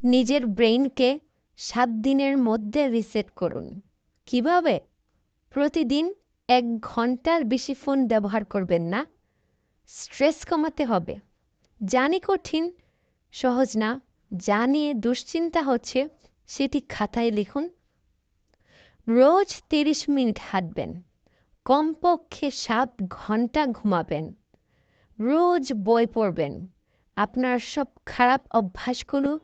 নিজের ব্রেইনকে 7 দিনের মধ্যে রিসেট করুন। কিভাবে? প্রতিদিন 1 ঘন্টার বেশি ফোন ব্যবহার করবেন না। স্ট্রেস কমাতে হবে। জানি কঠিন, সহজ না। যা নিয়ে দুশ্চিন্তা হচ্ছে সেটি খাতায় লিখুন। রোজ 30 মিনিট হাঁটবেন। কমপক্ষে 7 ঘন্টা ঘুমাবেন। রোজ বই পড়বেন। আপনার সব খারাপ অভ্যাসগুলো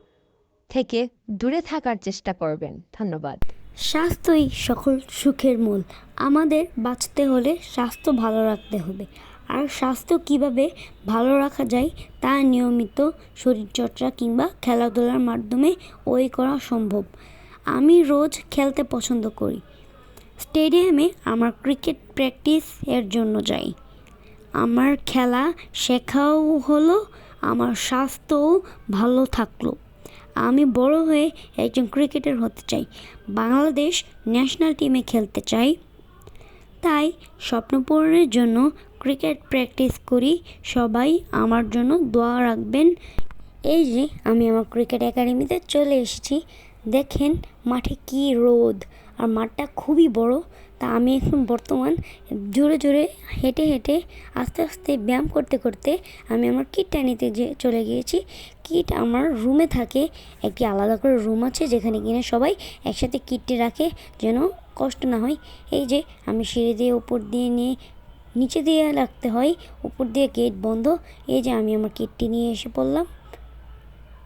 থেকে দূরে থাকার চেষ্টা করবেন। ধন্যবাদ। স্বাস্থ্যই সকল সুখের মূল। আমাদের বাঁচতে হলে স্বাস্থ্য ভালো রাখতে হবে। আর স্বাস্থ্য কিভাবে ভালো রাখা যায় তা নিয়মিত শরীরচর্চা কিংবা খেলাধুলার মাধ্যমে করা সম্ভব। আমি রোজ খেলতে পছন্দ করি। স্টেডিয়ামে আমার ক্রিকেট প্র্যাকটিস এর জন্য যাই। আমার খেলা শেখাও হলো, আমার স্বাস্থ্যও ভালো থাকলো। আমি বড় হয়ে একজন ক্রিকেটার হতে চাই। বাংলাদেশ ন্যাশনাল টিমে খেলতে চাই। তাই স্বপ্ন পূরণের জন্য ক্রিকেট প্র্যাকটিস করি। সবাই আমার জন্য দোয়া রাখবেন। এই যে আমি আমার ক্রিকেট একাডেমিতে চলে এসেছি। দেখেন মাঠে কি রোদ, আর মাঠটা খুবই বড়। তা আমি এখন বর্তমান জোরে জোরে হেঁটে হেঁটে আস্তে আস্তে ব্যায়াম করতে করতে আমি আমার কিটটা নিতে চলে গিয়েছি। কিট আমার রুমে থাকে, একটি আলাদা করে রুম আছে যেখানে কিনা সবাই একসাথে কিটটি রাখে যেন কষ্ট না হয়। এই যে আমি সিঁড়ি দিয়ে উপর দিয়ে নিয়ে নিচে দিয়ে রাখতে হয়, উপর দিয়ে গেট বন্ধ। এই যে আমি আমার কিটটি নিয়ে এসে পড়লাম।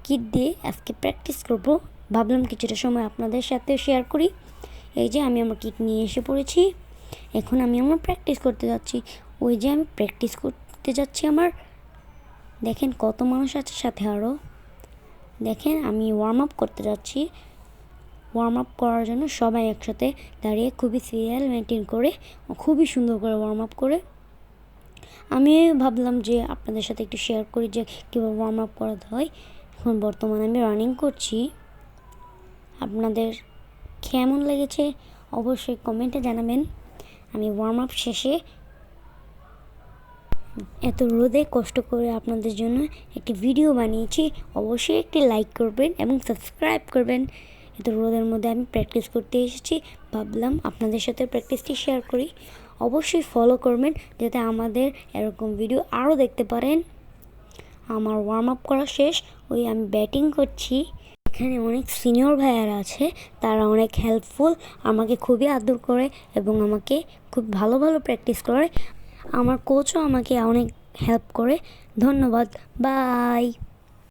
কিট দিয়ে আজকে প্র্যাকটিস করব। ভাবলাম কিছুটা সময় আপনাদের সাথে শেয়ার করি। এই যে আমি আমার কিট নিয়ে এসে পড়েছি। এখন আমি আমার প্র্যাকটিস করতে যাচ্ছি। ওই যে আমি প্র্যাকটিস করতে যাচ্ছি আমার। দেখেন কত মানুষ আছে সাথে আরও। দেখেন আমি ওয়ার্ম আপ করতে যাচ্ছি। ওয়ার্ম আপ করার জন্য সবাই একসাথে দাঁড়িয়ে খুবই সিরিয়াল মেনটেন করে খুবই সুন্দর করে ওয়ার্ম আপ করে। আমি ভাবলাম যে আপনাদের সাথে একটু শেয়ার করি যে কীভাবে ওয়ার্ম আপ করাতে হয়। এখন বর্তমানে আমি রানিং করছি। আপনাদের কেমন লেগেছে অবশ্যই কমেন্টে জানাবেন। আমি ওয়ার্ম আপ শেষে এত রোদে কষ্ট করে আপনাদের জন্য একটি ভিডিও বানিয়েছি। অবশ্যই একটি লাইক করবেন এবং সাবস্ক্রাইব করবেন। এত রোদের মধ্যে আমি প্র্যাকটিস করতে এসেছি, ভাবলাম আপনাদের সাথে প্র্যাকটিসটি শেয়ার করি। অবশ্যই ফলো করবেন যাতে আমাদের এরকম ভিডিও আরও দেখতে পারেন। আমার ওয়ার্ম আপ করা শেষ, ওই আমি ব্যাটিং করছি। এখানে অনেক সিনিয়র ভাইয়ারা আছে, তারা অনেক হেল্পফুল, আমাকে খুবই আদর করে এবং আমাকে খুব ভালো ভালো প্র্যাকটিস করে। আমার কোচও আমাকে অনেক হেল্প করে। ধন্যবাদ। বাই।